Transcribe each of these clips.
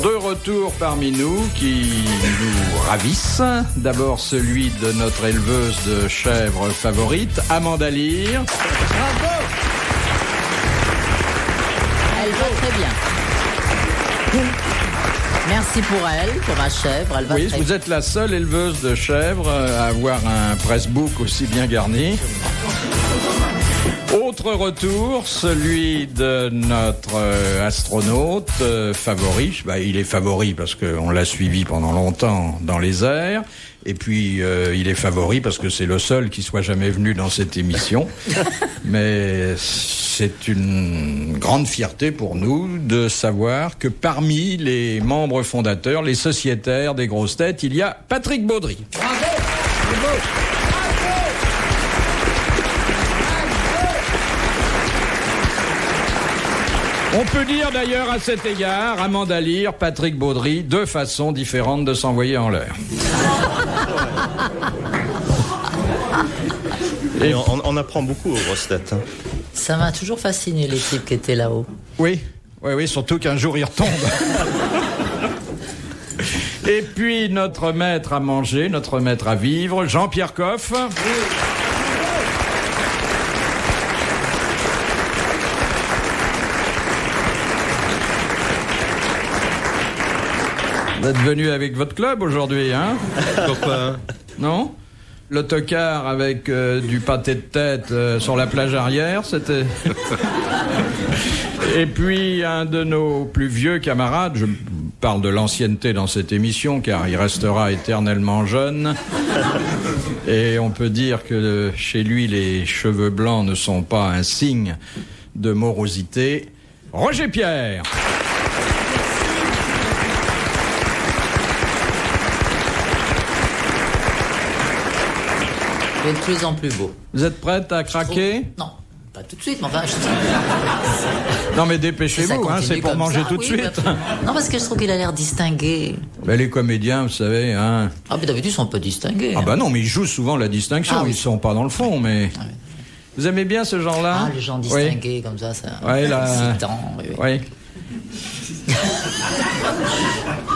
De retour parmi nous qui nous ravissent. D'abord celui de notre éleveuse de chèvres favorite, Amanda Lear. Bravo! Elle va très bien. Merci pour elle, pour ma chèvre. Elle va Oui, très vous êtes la seule éleveuse de chèvres à avoir un pressbook aussi bien garni. Autre retour, celui de notre astronaute favori. Il est favori parce qu'on l'a suivi pendant longtemps dans les airs. Et puis, il est favori parce que c'est le seul qui soit jamais venu dans cette émission. Mais c'est une grande fierté pour nous de savoir que parmi les membres fondateurs, les sociétaires des grosses têtes, il y a Patrick Baudry. Bravo! Bravo! On peut dire d'ailleurs à cet égard, Amanda Lear, Patrick Baudry, deux façons différentes de s'envoyer en l'air. Et on apprend beaucoup aux grosses têtes. Hein. Ça m'a toujours fasciné, les types qui étaient là-haut. Oui, surtout qu'un jour il retombe. Et puis notre maître à manger, notre maître à vivre, Jean-Pierre Coff. Vous êtes venu avec votre club aujourd'hui, hein? Pourquoi? Non? L'autocar avec du pâté de tête sur la plage arrière, c'était... Et puis un de nos plus vieux camarades, je parle de l'ancienneté dans cette émission car il restera éternellement jeune. Et on peut dire que chez lui les cheveux blancs ne sont pas un signe de morosité. Roger Pierre. Il est de plus en plus beau. Vous êtes prête à craquer? Non, pas tout de suite, mais enfin... Non mais dépêchez-vous, hein, c'est pour manger tout de suite. Non, parce que je trouve qu'il a l'air distingué. Ben, les comédiens, vous savez, hein... Ah, mais d'habitude, ils sont pas distingués. Ah bah non, mais ils jouent souvent la distinction, Ah oui. Ils sont pas dans le fond, mais... Ah oui. Vous aimez bien ce genre-là? Ah, les gens distingués, comme ça, ouais, là... excitant. Oui. Oui.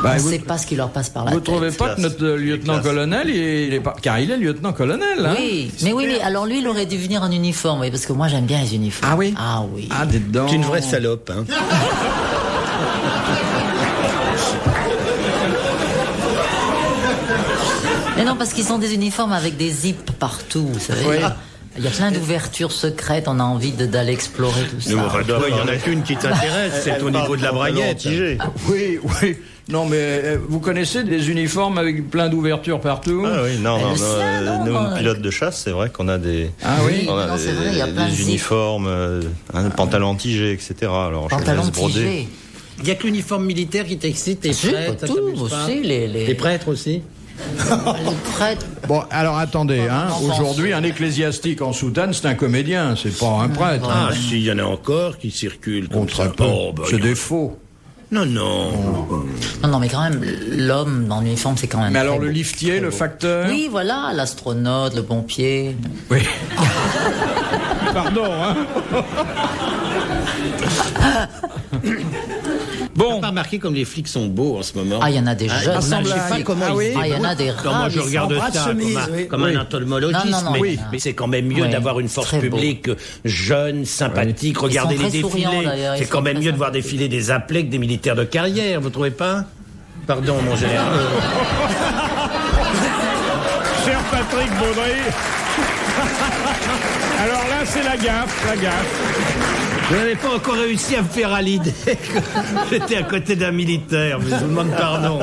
On ne sait pas ce qui leur passe par la tête. Vous trouvez pas que notre lieutenant-colonel, il est pas... Car il est lieutenant-colonel, hein? Oui, mais alors lui, il aurait dû venir en uniforme, oui, parce que moi, j'aime bien les uniformes. Ah oui? Ah oui. Ah, dites donc. C'est une vraie salope, hein. Mais non, parce qu'ils ont des uniformes avec des zips partout, vous savez. Oui. Il y a plein d'ouvertures secrètes, on a envie d'aller explorer tout ça. Il y en a qu'une qui t'intéresse, c'est au niveau de la braguette. Oui. Non, mais vous connaissez des uniformes avec plein d'ouvertures partout? Ah oui, non, non, pilotes de chasse, c'est vrai qu'on a des... Ah oui? On a Non, c'est vrai, il y a plein de des zips. uniformes, un pantalon tigé, etc. Alors, Pantalon chemise brodée. tigé. Il n'y a que l'uniforme militaire qui t'excite, les Si, prêtres, pas ça tout t'amuse pas aussi, les Les prêtres aussi. les prêtres. Bon, alors attendez, hein. Aujourd'hui, un ecclésiastique en soutane, c'est un comédien, c'est pas un prêtre. Ah, si, il y en a encore qui circulent comme ça. Très peu. Oh, bah, C'est des faux. Non. Non, mais quand même, l'homme dans l'uniforme, c'est quand même. Mais alors très le beau. liftier, le facteur? Oui, voilà, l'astronaute, le pompier. Oui. Pardon, hein. Bon. T'as pas remarqué comme les flics sont beaux en ce moment? Ah, il y en a des jeunes. je sais pas comment ils se Ah, il y en a des Non, moi rares. je regarde bras de ça chemise, comme un entomologiste, Non, mais c'est quand même mieux Oui, d'avoir une force très beau. publique jeune, sympathique. Regardez Ils sont les très souriants, défilés. d'ailleurs, ils C'est sont quand même très mieux de voir sympathiques. défiler des appelés que des militaires de carrière, vous trouvez pas? Pardon, mon général. Cher Patrick Baudry. Alors là, c'est la gaffe. Je n'avais pas encore réussi à me faire à l'idée que j'étais à côté d'un militaire, mais je vous demande pardon.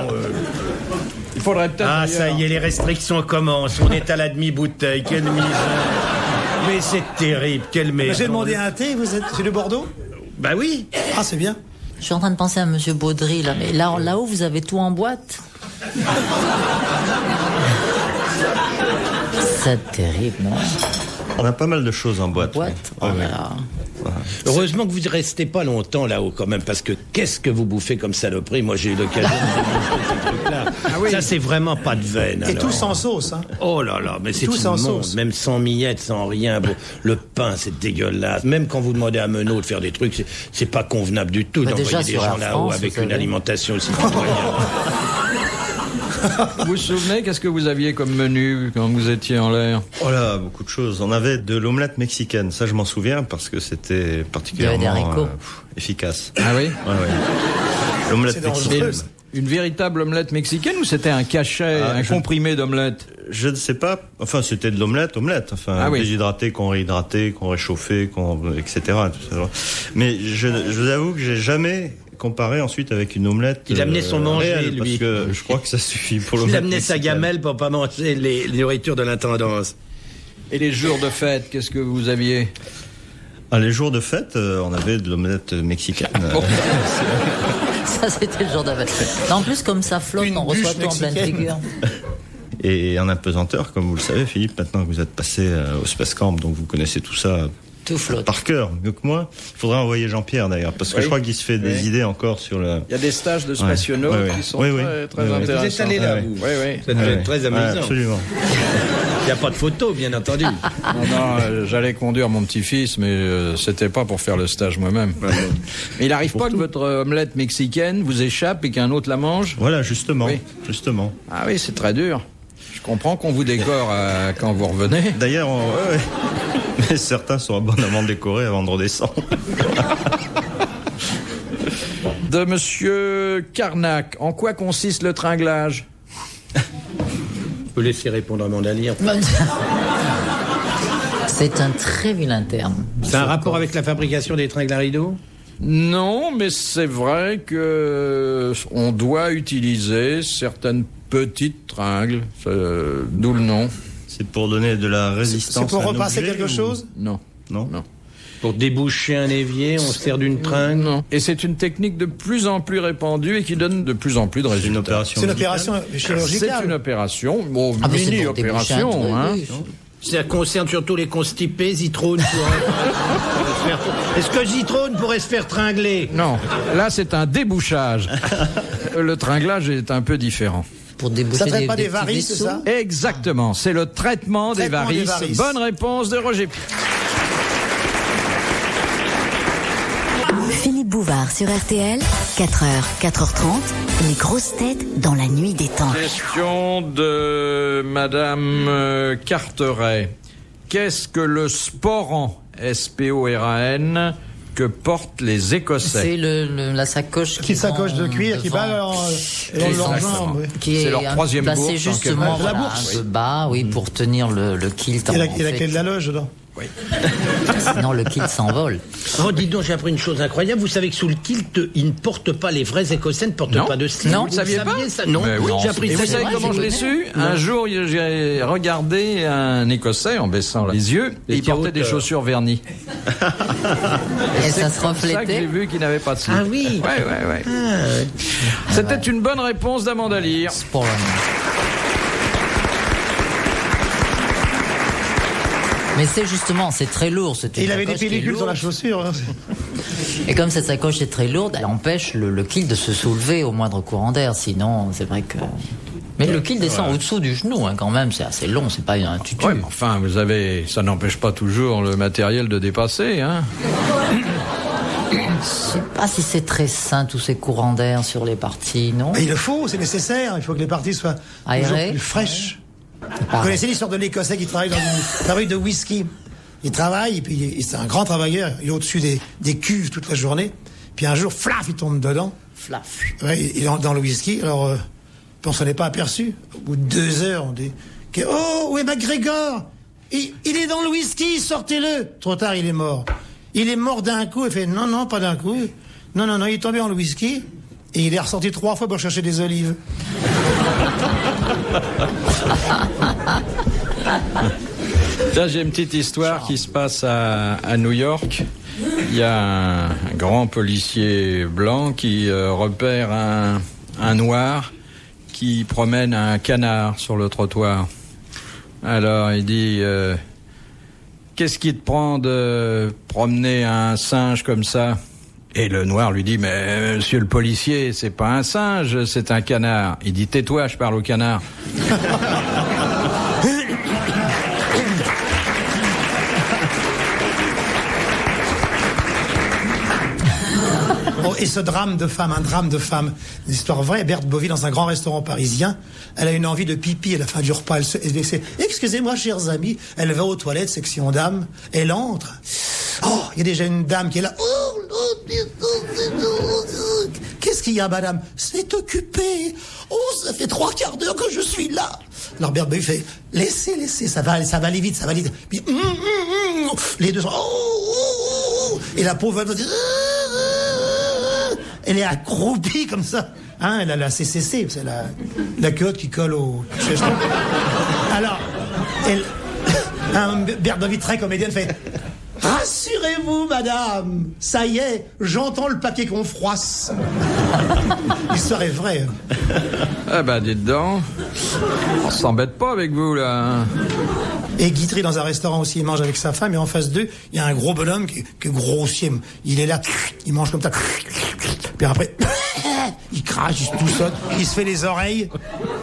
Il faudrait peut-être... Ah, ça y est, les restrictions commencent. On est à la demi-bouteille. Quelle misère. Mais c'est terrible. Quelle maison. J'ai demandé un thé, vous êtes chez le Bordeaux? Bah oui. Ah, c'est bien. Je suis en train de penser à Monsieur Baudry, là. Mais là-haut, vous avez tout en boîte. C'est terrible, non? On a pas mal de choses en boîte. Boîte. Oui. Oh là là. Heureusement que vous ne restez pas longtemps là-haut quand même, parce que qu'est-ce que vous bouffez comme saloperie. Moi j'ai eu l'occasion de bouffer ces trucs-là. Ça c'est vraiment pas de veine. Et alors. tout sans sauce, hein. Oh là là, mais c'est tout sans immonde, sauce. même sans miettes, sans rien. Bon, le pain, c'est dégueulasse. Même quand vous demandez à Menot de faire des trucs, c'est pas convenable du tout Bah, d'envoyer déjà, des sur gens Air là-haut France, avec vous une savez. alimentation aussi citoyenne. Vous vous souvenez, qu'est-ce que vous aviez comme menu quand vous étiez en l'air? Oh là, beaucoup de choses. On avait de l'omelette mexicaine. Ça, je m'en souviens parce que c'était particulièrement Il y avait des haricots. efficace. Ah oui? Ouais. L'omelette C'est dangereux. mexicaine. Une véritable omelette mexicaine ou c'était un cachet, un comprimé d'omelette? Je ne sais pas. Enfin, c'était de l'omelette. Enfin, oui. déshydraté, qu'on réhydraté, qu'on réchauffé, etc. Tout ça. Mais je vous avoue que j'ai jamais comparé ensuite avec une omelette. Il amenait son manger, réelle, lui. Parce que je crois que ça suffit pour Il l'omelette. amenait sa mexicaine. gamelle pour pas manger les nourritures de l'intendance. Et les jours de fête, qu'est-ce que vous aviez? Les jours de fête, on avait de l'omelette mexicaine. Ça, c'était le jour de fête. En plus, comme ça flotte, Une on reçoit bûche tout en pleine mexicaine. figure. Et un apesanteur, comme vous le savez, Philippe, maintenant que vous êtes passé au Space Camp, donc vous connaissez tout ça Tout flotte. par cœur, mieux que moi. Il faudrait envoyer Jean-Pierre d'ailleurs, parce que Oui. je crois qu'il se fait des Oui. idées encore sur le... Il y a des stages de spationautes Ouais, ouais. qui sont Oui, oui. très Oui, oui. intéressants. Vous êtes allé là, Ouais, vous. Oui, oui. Ça devait Ouais, être très ouais, amusant. absolument. Il n'y a pas de photo, bien entendu. Non, j'allais conduire mon petit-fils, mais c'était pas pour faire le stage moi-même. Mais il n'arrive pas que votre omelette mexicaine vous échappe et qu'un autre la mange? Voilà, justement. Oui. Justement. Ah oui, c'est très dur. Je comprends qu'on vous décore quand vous revenez. D'ailleurs, mais certains sont abondamment décorés avant de redescendre. De Monsieur Carnac, en quoi consiste le tringlage? Je peux laisser répondre à Mandalire. C'est un très vilain terme. C'est un rapport avec la fabrication des tringles à rideaux? Non, mais c'est vrai que on doit utiliser certaines petites tringles, d'où le nom. C'est pour donner de la résistance. C'est pour à un repasser objet, quelque ou- chose? Non. Non. Non. Pour déboucher un évier, on se sert d'une tringle? Non. Et c'est une technique de plus en plus répandue et qui donne de plus en plus de C'est résultats. une opération. C'est une médicale. opération C'est chirurgicale. une opération, bon, Ah, mais c'est pour déboucher un mini-opération, truc, hein. oui. Ça concerne surtout les constipés. Zitrone pourrait... Est-ce que Zitrone pourrait se faire tringler? Non, là c'est un débouchage. Le tringlage est un peu différent. Pour déboucher Ça traite pas des petits varices, c'est vaisseaux. ça? Exactement, c'est le traitement des Traitement des varices. varices. Bonne réponse de Roger Pierre. Philippe Bouvard sur RTL, 4h, 4h30, les grosses têtes dans la nuit des temps. Question de Madame Carteret. Qu'est-ce que le sporan, S-P-O-R-A-N, que portent les Écossais? C'est la sacoche Petite sacoche de cuir qui bat dans leur jambe. Oui. qui C'est est leur troisième placée bourse, en justement quelque sorte. La voilà, bourse. un peu bas, oui, pour tenir le kilt. Et la en fait. clé de la loge dedans. Sinon, le kilt s'envole. Oh, dis donc, j'ai appris une chose incroyable. Vous savez que sous le kilt, ils ne portent pas, les vrais Écossais ne portent Non. pas de slip. Non, Vous vous saviez pas saviez ça? Non, Mais oui. j'ai appris Et ça. vous savez vrai, comment je je l'ai connais. su? Un jour, j'ai regardé un Écossais en baissant les yeux et il était portait des hauteur. chaussures vernies. Et ça se C'est ça que j'ai reflétait. vu qu'il n'avait pas de slip. Ah oui. Ouais. C'était une bonne réponse d'Amanda Lear. Sporan. Mais c'est justement, c'est très lourd. C'est Et une il avait des sacoche qui est pellicules sur la lourde. chaussure. hein. Et comme cette sacoche est très lourde, elle empêche le kilt de se soulever au moindre courant d'air. Sinon, c'est vrai que... Mais le kilt descend au-dessous du genou, hein, quand même. C'est assez long, c'est pas un tutu. Ouais, mais enfin, vous avez, ça n'empêche pas toujours le matériel de dépasser, hein. Je sais pas si c'est très sain, tous ces courants d'air sur les parties, non? Et il le faut, c'est nécessaire. Il faut que les parties soient toujours Aérées. plus fraîches. Vous Pareil. connaissez l'histoire de l'Écossais qui travaille dans une fabrique de whisky. Il travaille, et puis c'est un grand travailleur. Il est au-dessus des cuves toute la journée. Puis un jour, flaf, il tombe dedans. Flaf. Ouais, il est dans le whisky. Alors, puis on s'en est pas aperçu. Au bout de 2 heures, on dit oh, où est MacGregor? Il est dans le whisky, sortez-le. Trop tard, il est mort. Il est mort d'un coup. Il fait non, pas d'un coup. Non, il est tombé dans le whisky. Et il est ressorti 3 fois pour chercher des olives. Là, j'ai une petite histoire qui se passe à New York. Il y a un grand policier blanc qui repère un noir qui promène un canard sur le trottoir. Alors, il dit qu'est-ce qui te prend de promener un singe comme ça ? Et le noir lui dit, mais monsieur le policier, c'est pas un singe, c'est un canard. Il dit, tais-toi, je parle au canard. Oh, et ce drame de femme, une histoire vraie. Berthe Bovy, dans un grand restaurant parisien, elle a une envie de pipi à la fin du repas. Elle dit, excusez-moi, chers amis, elle va aux toilettes, section dame, elle entre. Oh, il y a déjà une dame qui est là. Qu'est-ce qu'il y a, madame? C'est occupé. Oh, ça fait 3/4 d'heure que je suis là. Alors Berthe Bovy fait, laissez, ça va aller vite. Puis, les deux sont, et la pauvre, elle est accroupie comme ça. Hein, elle a la CCC, c'est la culotte qui colle au... Alors, Berthe Bovy, très comédienne, fait... Rassurez-vous, madame, ça y est, j'entends le papier qu'on froisse. L'histoire est vraie. Ah bah, dites donc, on s'embête pas avec vous, là. Et Guitry, dans un restaurant aussi, il mange avec sa femme, et en face d'eux, il y a un gros bonhomme qui est grossier. Il est là, il mange comme ça. Puis après, il crache, il tout saute, il se fait les oreilles.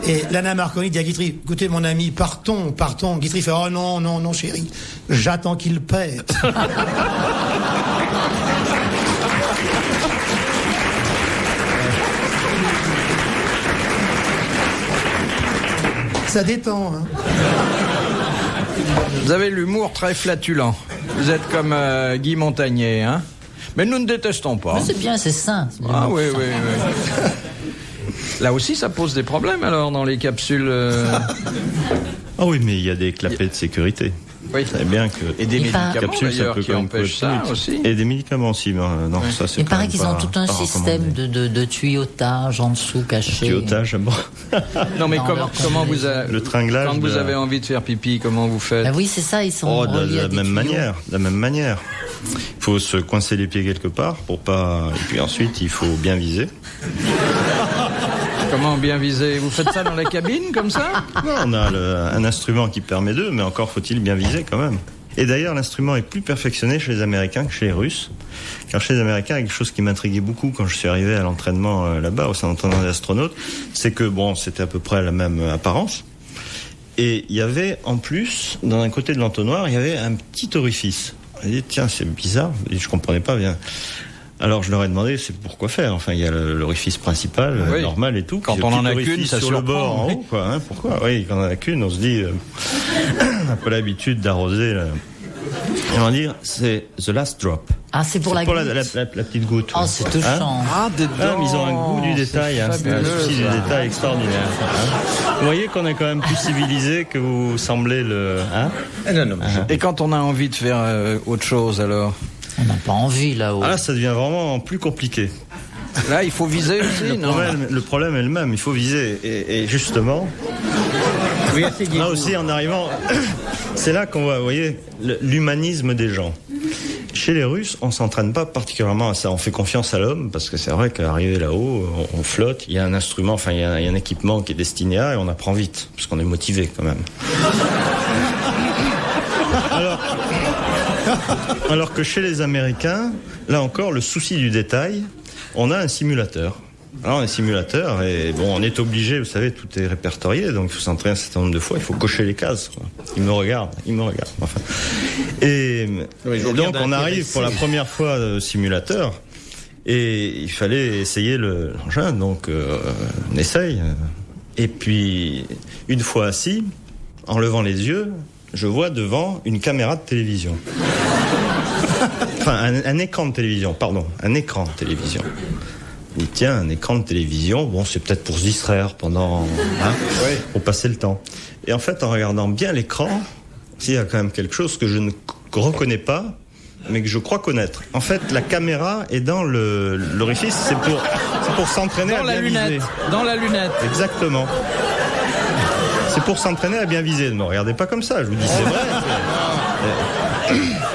Et Lana Marconi dit à Guitry, écoutez mon ami, partons. Guitry fait, oh non, chérie, j'attends qu'il pète. Ça détend, hein. Vous avez l'humour très flatulent. Vous êtes comme Guy Montagnier, hein. Mais nous ne détestons pas. Mais c'est bien, c'est sain. Ah oui. Là aussi, ça pose des problèmes, alors, dans les capsules... Ah oui, mais il y a des clapets de sécurité. Oui. Vous savez bien que... Et des médicaments, capsules, d'ailleurs, qui empêchent ça aussi. Et des médicaments aussi. Non, ça, c'est Il quand paraît même qu'ils pas- ont tout un pas système recommandé. de tuyautage en dessous caché. Tuyautage, bon. Non, mais Dans leur comment vous avez... Le tringlage. Quand vous avez envie de faire pipi, comment vous faites? Ah oui, c'est ça, ils sont Oh, reliés de à la des même tuyaux. manière. Il faut se coincer les pieds quelque part pour pas. Et puis ensuite, il faut bien viser. Comment bien viser? Vous faites ça dans la cabine, comme ça? Non, on a un instrument qui permet d'eux, mais encore faut-il bien viser quand même. Et d'ailleurs, l'instrument est plus perfectionné chez les Américains que chez les Russes. Car chez les Américains, quelque chose qui m'intriguait beaucoup quand je suis arrivé à l'entraînement là-bas, au sein d'entraînement des astronautes, c'est que, bon, c'était à peu près la même apparence. Et il y avait, en plus, dans un côté de l'entonnoir, il y avait un petit orifice. J'ai dit, tiens, c'est bizarre. Et je comprenais pas bien. Alors je leur ai demandé, c'est pourquoi faire. Enfin, il y a l'orifice principal, Oui. normal et tout. Quand Puis on le en petit a qu'une, orifice ça sur le surprend, bord en oui. haut, quoi. Hein, pourquoi? Oui, quand on en a qu'une, on se dit, on n'a pas l'habitude d'arroser. Là. Et on va dire, c'est the last drop. Ah, c'est pour C'est la pour goutte. la petite goutte. Oh, c'est touchant. Ah, des Ah, mais ils ont un goût du détail, hein. C'est un souci du détail extraordinaire. Hein. Vous voyez qu'on est quand même plus civilisé que vous semblez le. Hein? Non. Et quand on a envie de faire autre chose, alors? On n'a pas envie là-haut. Ah là, ça devient vraiment plus compliqué. Là, il faut viser aussi, non? Le problème est le même, il faut viser. Et justement, là aussi, en arrivant, c'est là qu'on voit, vous voyez, l'humanisme des gens. Chez les Russes, on s'entraîne pas particulièrement à ça. On fait confiance à l'homme, parce que c'est vrai qu'arriver là-haut, on flotte, il y a un instrument, enfin, il y a un équipement qui est destiné à, et on apprend vite, parce qu'on est motivé quand même. Alors que chez les Américains, là encore, le souci du détail, on a un simulateur. Alors, un simulateur, et bon, on est obligé, vous savez, tout est répertorié, donc il faut s'entraîner un certain nombre de fois, il faut cocher les cases, quoi. Il me regarde, enfin. Et donc, on arrive pour la première fois au simulateur, et il fallait essayer l'engin, donc on essaye. Et puis, une fois assis, en levant les yeux, je vois devant une caméra de télévision. Enfin, un écran de télévision, pardon, un écran de télévision. Je dis, tiens, un écran de télévision, bon, c'est peut-être pour se distraire pendant, pour passer le temps. Et en fait, en regardant bien l'écran, il y a quand même quelque chose que je ne reconnais pas, mais que je crois connaître. En fait, la caméra est dans l'orifice, c'est pour s'entraîner à bien viser. Dans la lunette. Exactement. C'est pour s'entraîner à bien viser. Ne me regardez pas comme ça, je vous dis, c'est vrai.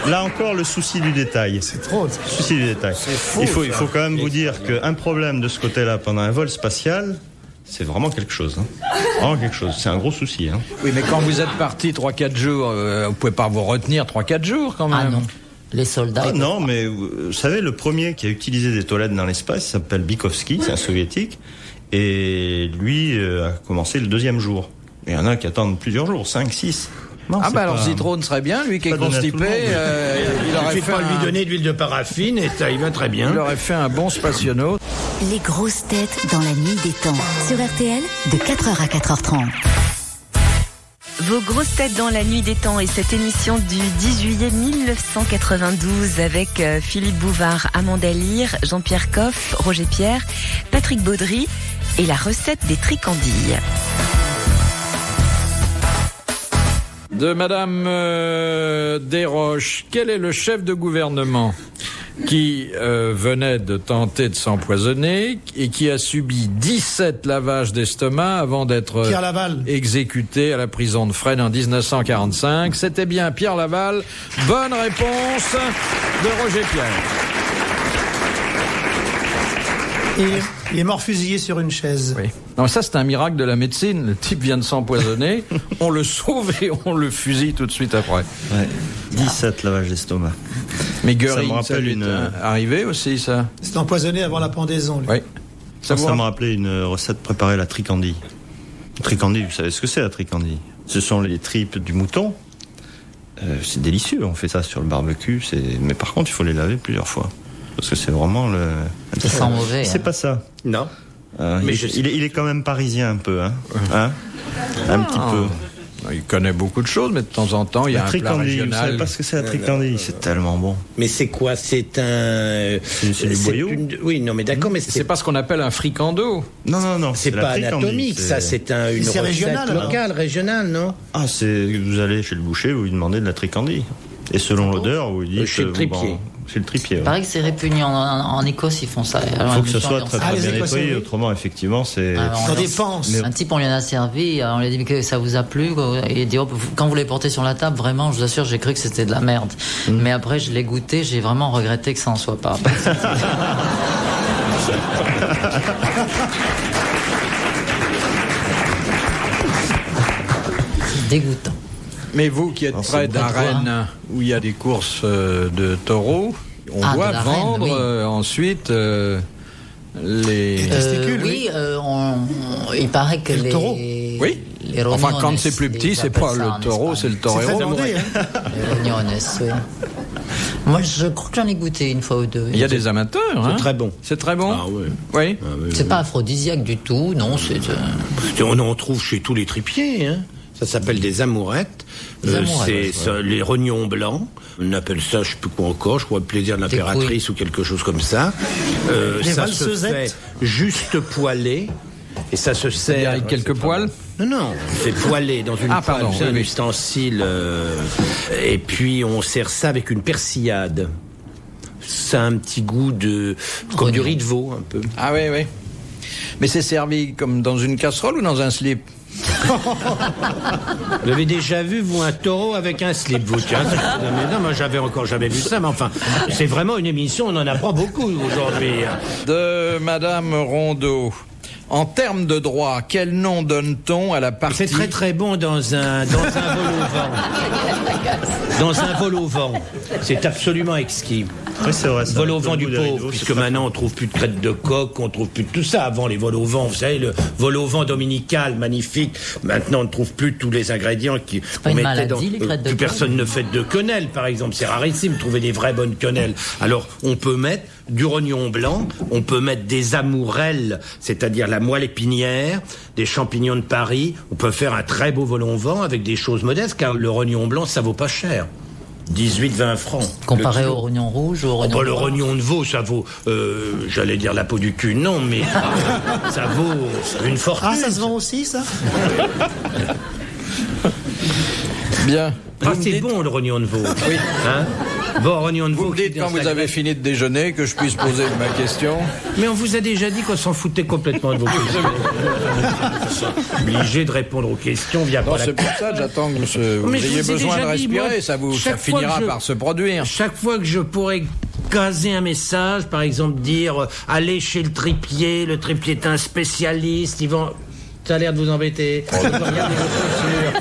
Là encore, le souci du détail. C'est trop. Le souci du détail. Il faut quand même vous dire qu'un problème de ce côté-là pendant un vol spatial, c'est vraiment quelque chose. Hein. Vraiment quelque chose. C'est un gros souci. Hein. Oui, mais quand vous êtes parti 3-4 jours, vous pouvez pas vous retenir 3-4 jours quand même. Ah non. Les soldats. Ah, non, mais vous savez, le premier qui a utilisé des toilettes dans l'espace, il s'appelle Bikovski, c'est un soviétique. Et lui a commencé le 2e jour. Il y en a qui attendent plusieurs jours, 5, 6. Non, alors Zitrone serait bien, lui qui est constipé. Il aurait fait pas lui donner d'huile de paraffine et ça, il va très bien. Il aurait fait un bon spationaute. Les grosses têtes dans la nuit des temps. Sur RTL, de 4h à 4h30. Vos grosses têtes dans la nuit des temps et cette émission du 10 juillet 1992 avec Philippe Bouvard, Amanda Lear, Jean-Pierre Coff, Roger Pierre, Patrick Baudry et la recette des tricandilles. De Madame Desroches, quel est le chef de gouvernement qui venait de tenter de s'empoisonner et qui a subi 17 lavages d'estomac avant d'être exécuté à la prison de Fresnes en 1945? C'était bien Pierre Laval. Bonne réponse de Roger Pierre. Il est mort fusillé sur une chaise. Oui. Non, ça c'est un miracle de la médecine. Le type vient de s'empoisonner, on le sauve et on le fusille tout de suite après. Ouais. 17 lavages d'estomac. Mais Göring, ça lui est arrivé aussi, ça. C'est empoisonné avant la pendaison, lui. Oui. Ça me rappelait une recette préparée à la tricandille. Tricandille, vous savez ce que c'est la tricandille? Ce sont les tripes du mouton. C'est délicieux, on fait ça sur le barbecue. Mais par contre, il faut les laver plusieurs fois. Parce que c'est vraiment le... Ça sent mauvais. C'est pas ça. Non. Mais il est quand même parisien un peu, hein, un petit peu. Il connaît beaucoup de choses, mais de temps en temps, il y a un plat régional. Vous savez pas ce que c'est la tricandille? C'est tellement bon. Mais c'est quoi? C'est un... C'est du boyau? Oui, non, mais d'accord, mais c'est pas ce qu'on appelle un fricando. Non. C'est pas anatomique, ça. C'est une recette régional, locale, régionale, non? Ah, vous allez chez le boucher, vous lui demandez de la tricandille. Et selon l'odeur, vous dites... Chez le tripier. C'est le tripier. Il paraît que c'est répugnant. En Écosse, ils font ça. Il faut que ce soit très bien nettoyé, autrement, effectivement, c'est... Ça dépense. Un type, on lui en a servi, on lui a dit que ça vous a plu, et il dit, quand vous les portez sur la table, vraiment, je vous assure, j'ai cru que c'était de la merde. Mais après, je l'ai goûté, j'ai vraiment regretté que ça en soit pas. C'est dégoûtant. Mais vous qui êtes près d'Arène, où il y a des courses de taureaux, on doit vendre ensuite les testicules. Oui, il paraît que les taureaux. Oui. Les enfin, quand c'est plus petit, c'est pas le taureau, c'est le torero. C'est très demandé, hein. Les rognones, oui. Moi, je crois que j'en ai goûté une fois ou deux. Il y a des amateurs, hein. C'est très bon. C'est très bon. Ah oui. Oui. Ah, oui, c'est pas aphrodisiaque du tout, non. On en trouve chez tous les tripiers, hein. Ça s'appelle des amourettes. C'est les rognons blancs. On appelle ça, je sais plus quoi encore, je crois le plaisir de l'impératrice ou quelque chose comme ça. Ça se fait juste poêler. Et ça se sert avec quelques poils. Non, on fait poêler dans une poêle, c'est un ustensile. Et puis on sert ça avec une persillade. Ça a un petit goût comme du riz de veau un peu. Ah oui. Mais c'est servi comme dans une casserole ou dans un slip? Vous avez déjà vu, vous, un taureau avec un slip, vous? Non, moi, j'avais encore jamais vu ça, mais enfin, c'est vraiment une émission, on en apprend beaucoup aujourd'hui. De Madame Rondeau. En termes de droit, quel nom donne-t-on à la partie... C'est très très bon dans un vol au vent. Dans un vol au vent. C'est absolument exquis. Oui, c'est vrai. Vol au vent du pauvre, puisque maintenant on trouve plus de crête de coq, on trouve plus de tout ça. Avant les vols au vent, vous savez, le vol au vent dominical, magnifique. Maintenant on ne trouve plus tous les ingrédients qui on mettait dans. Plus personne ne fait de quenelles, par exemple. C'est rarissime de trouver des vraies bonnes quenelles. Alors on peut mettre du rognon blanc, on peut mettre des amourelles, c'est-à-dire la moelle épinière, des champignons de Paris. On peut faire un très beau vol au vent avec des choses modestes, car le rognon blanc, ça vaut pas cher. 18-20 francs. Comparé au rognon rouge ou au rognon le rognon de veau, ça vaut, j'allais dire la peau du cul, non, mais ça vaut une fortune. Ah, ça se vend aussi, ça? Bien. C'est bon, le rognon de veau. Oui. Hein? Bon, rognon de veau. Vous me dites quand vous avez fini de déjeuner que je puisse poser ma question. Mais on vous a déjà dit qu'on s'en foutait complètement de vos questions. Obligé de répondre aux questions via non, c'est pour ça que j'attends que vous ayez besoin de respirer. Ça finira par se produire. Chaque fois que je pourrais gazer un message, par exemple dire allez chez le tripier est un spécialiste, Ça a l'air de vous embêter. Regardez vos chaussures.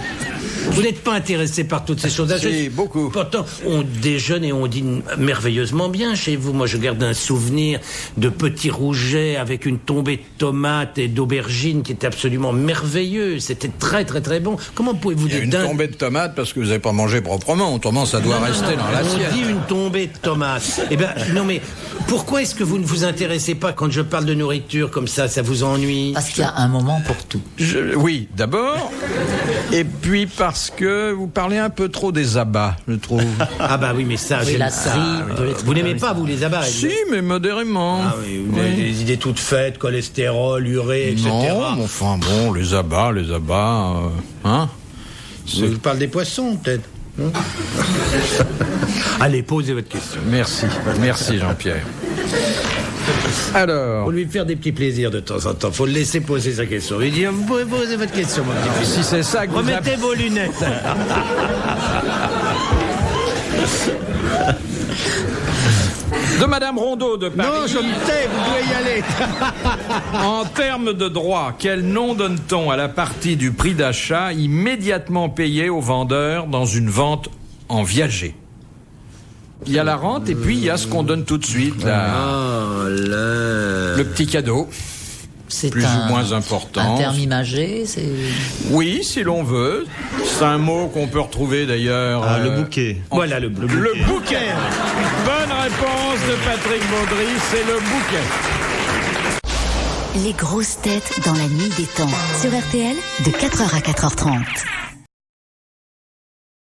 Vous n'êtes pas intéressé par toutes ces choses-là. Si, beaucoup. Pourtant, on déjeune et on dîne merveilleusement bien chez vous. Moi, je garde un souvenir de petits rougets avec une tombée de tomates et d'aubergines qui était absolument merveilleux. C'était très, très, très bon. Comment pouvez-vous dire une tombée de tomates parce que vous n'avez pas mangé proprement. Autrement, ça doit rester dans l'assiette. On dit une tombée de tomates. Eh ben, non, mais pourquoi est-ce que vous ne vous intéressez pas quand je parle de nourriture comme ça vous ennuie? Parce qu'il y a un moment pour tout. Oui, d'abord. Et puis parce que vous parlez un peu trop des abats, je trouve. Ah bah oui, mais ça, Oui, j'aime la ça. tri, Vous n'aimez pas, vous, les abats? Si, mais modérément. Ah oui, vous avez des idées toutes faites, cholestérol, urée, etc. Non, mais enfin bon, les abats, hein. Vous parlez des poissons, peut-être. Allez, posez votre question. Merci Jean-Pierre. Alors, Faut lui faire des petits plaisirs de temps en temps. Faut le laisser poser sa question. Lui dire, vous pouvez poser votre question, mon petit fils. si c'est ça que vous Remettez vos lunettes. de Madame Rondeau de Paris. Non, je me tais, vous pouvez y aller. En termes de droit, quel nom donne-t-on à la partie du prix d'achat immédiatement payée au vendeur dans une vente en viager? Il y a la rente et puis il y a ce qu'on donne tout de suite, le petit cadeau. C'est Plus ou moins important. Un terme imagé, c'est... Oui, si l'on veut. C'est un mot qu'on peut retrouver d'ailleurs. Le bouquet. Voilà le bouquet. Le bouquet. Bonne réponse de Patrick Baudry, c'est le bouquet. Les grosses têtes dans la nuit des temps. Sur RTL, de 4h à 4h30.